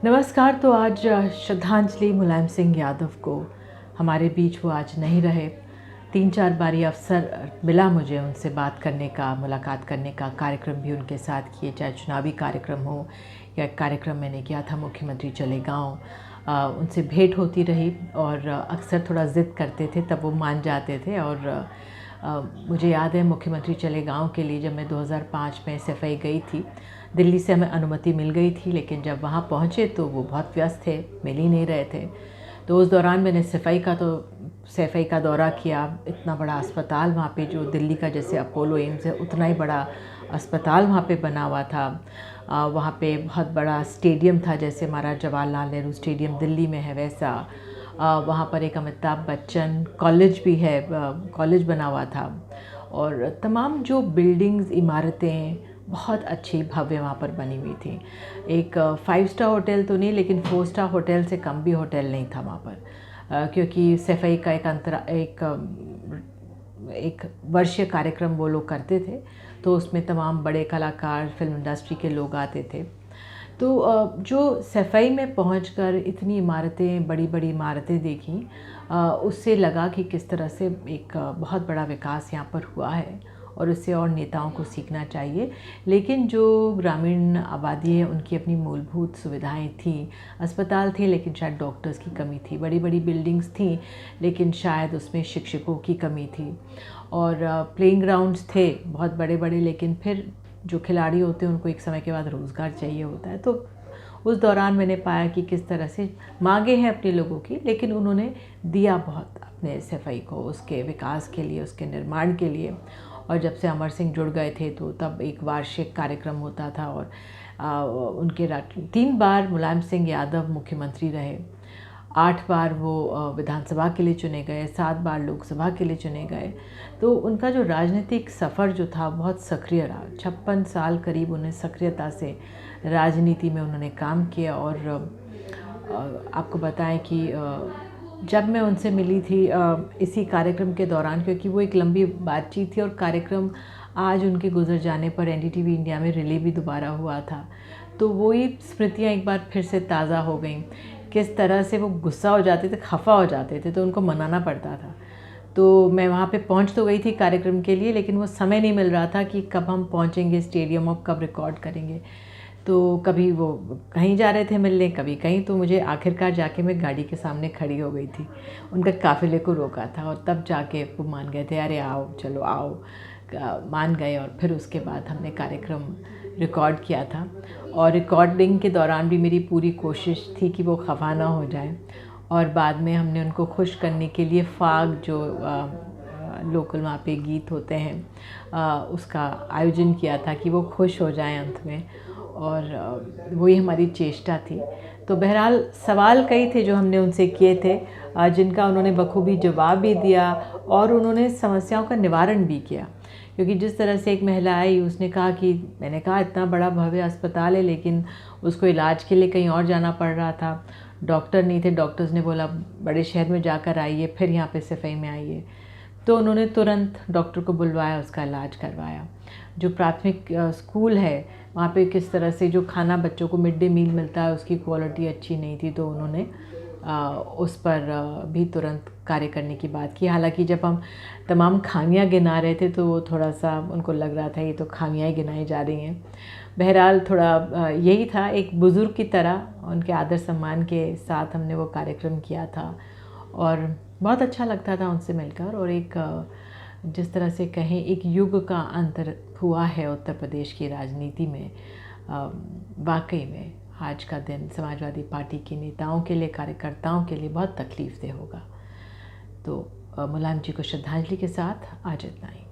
नमस्कार। तो आज श्रद्धांजलि मुलायम सिंह यादव को। हमारे बीच वो आज नहीं रहे। 3-4 बारी अवसर मिला मुझे उनसे बात करने का, मुलाकात करने का, कार्यक्रम भी उनके साथ किए, चाहे चुनावी कार्यक्रम हो या एक कार्यक्रम मैंने किया था मुख्यमंत्री चले गाँव। उनसे भेंट होती रही और अक्सर थोड़ा ज़िद करते थे, तब वो मान जाते थे। और मुझे याद है मुख्यमंत्री चले गाँव के लिए जब मैं 2005 में SFI गई थी, दिल्ली से हमें अनुमति मिल गई थी, लेकिन जब वहाँ पहुँचे तो वो बहुत व्यस्त थे, मिल ही नहीं रहे थे। तो उस दौरान मैंने SFI का दौरा किया। इतना बड़ा अस्पताल वहाँ पे, जो दिल्ली का जैसे अपोलो एम्स है उतना ही बड़ा अस्पताल वहाँ पे बना हुआ था। वहाँ पे बहुत बड़ा स्टेडियम था, जैसे हमारा जवाहरलाल नेहरू स्टेडियम दिल्ली में है वैसा। वहाँ पर एक अमिताभ बच्चन कॉलेज भी है, कॉलेज बना हुआ था। और तमाम जो बिल्डिंग्स, इमारतें बहुत अच्छी भव्य वहाँ पर बनी हुई थी। एक 5 स्टार होटल तो नहीं, लेकिन 4 स्टार होटल से कम भी होटल नहीं था वहाँ पर। क्योंकि SFI का एक वर्षीय कार्यक्रम वो लोग करते थे, तो उसमें तमाम बड़े कलाकार, फिल्म इंडस्ट्री के लोग आते थे। तो जो SFI में पहुंचकर इतनी इमारतें, बड़ी बड़ी इमारतें देखी, उससे लगा कि किस तरह से एक बहुत बड़ा विकास यहाँ पर हुआ है और इससे और नेताओं को सीखना चाहिए। लेकिन जो ग्रामीण आबादी है उनकी अपनी मूलभूत सुविधाएं थी, अस्पताल थे लेकिन शायद डॉक्टर्स की कमी थी, बड़ी बड़ी बिल्डिंग्स थी लेकिन शायद उसमें शिक्षकों की कमी थी, और प्लेइंग ग्राउंड्स थे बहुत बड़े बड़े, लेकिन फिर जो खिलाड़ी होते हैं उनको एक समय के बाद रोज़गार चाहिए होता है। तो उस दौरान मैंने पाया कि किस तरह से मांगे हैं अपने लोगों की, लेकिन उन्होंने दिया बहुत अपने SFI को, उसके विकास के लिए, उसके निर्माण के लिए। और जब से अमर सिंह जुड़ गए थे तो तब एक वार्षिक कार्यक्रम होता था, और उनके 3 बार मुलायम सिंह यादव मुख्यमंत्री रहे, 8 बार वो विधानसभा के लिए चुने गए, 7 बार लोकसभा के लिए चुने गए। तो उनका जो राजनीतिक सफ़र जो था बहुत सक्रिय रहा। 56 साल करीब उन्हें सक्रियता से राजनीति में उन्होंने काम किया। और आपको बताएं कि जब मैं उनसे मिली थी इसी कार्यक्रम के दौरान, क्योंकि वो एक लंबी बातचीत थी और कार्यक्रम आज उनके गुजर जाने पर NDTV इंडिया में रिले भी दोबारा हुआ था, तो वही स्मृतियाँ एक बार फिर से ताज़ा हो गई। किस तरह से वो गुस्सा हो जाते थे, खफा हो जाते थे, तो उनको मनाना पड़ता था। तो मैं वहाँ पे पहुँच तो गई थी कार्यक्रम के लिए, लेकिन वो समय नहीं मिल रहा था कि कब हम पहुँचेंगे स्टेडियम और कब रिकॉर्ड करेंगे। तो कभी वो कहीं जा रहे थे मिलने, कभी कहीं, तो मुझे आखिरकार जाके मैं गाड़ी के सामने खड़ी हो गई थी, उनका काफ़िले को रोका था, और तब जाके वो मान गए थे, अरे आओ, चलो आओ, मान गए। और फिर उसके बाद हमने कार्यक्रम रिकॉर्ड किया था, और रिकॉर्डिंग के दौरान भी मेरी पूरी कोशिश थी कि वो खफा ना हो जाए। और बाद में हमने उनको खुश करने के लिए फाग, जो लोकल वहाँ पे गीत होते हैं, उसका आयोजन किया था कि वो खुश हो जाएं अंत में, और वही हमारी चेष्टा थी। तो बहरहाल सवाल कई थे जो हमने उनसे किए थे, जिनका उन्होंने बखूबी जवाब भी दिया और उन्होंने समस्याओं का निवारण भी किया। क्योंकि जिस तरह से एक महिला आई, उसने कहा कि, मैंने कहा इतना बड़ा भव्य अस्पताल है लेकिन उसको इलाज के लिए कहीं और जाना पड़ रहा था, डॉक्टर नहीं थे, डॉक्टर्स ने बोला बड़े शहर में जाकर आइए, फिर यहाँ पे SFI में आइए। तो उन्होंने तुरंत डॉक्टर को बुलवाया, उसका इलाज करवाया। जो प्राथमिक स्कूल है वहाँ पे किस तरह से जो खाना बच्चों को मिड डे मील मिलता है उसकी क्वालिटी अच्छी नहीं थी, तो उन्होंने उस पर भी तुरंत कार्य करने की बात की। हालांकि जब हम तमाम खामियां गिना रहे थे तो वो थोड़ा सा उनको लग रहा था ये तो खामियां ही गिनाई जा रही हैं। बहरहाल थोड़ा यही था, एक बुज़ुर्ग की तरह उनके आदर सम्मान के साथ हमने वो कार्यक्रम किया था, और बहुत अच्छा लगता था उनसे मिलकर। और एक जिस तरह से कहें, एक युग का अंतर हुआ है उत्तर प्रदेश की राजनीति में। वाकई में आज का दिन समाजवादी पार्टी के नेताओं के लिए, कार्यकर्ताओं के लिए बहुत तकलीफ़देह होगा। तो मुलायम जी को श्रद्धांजलि के साथ आज इतना ही।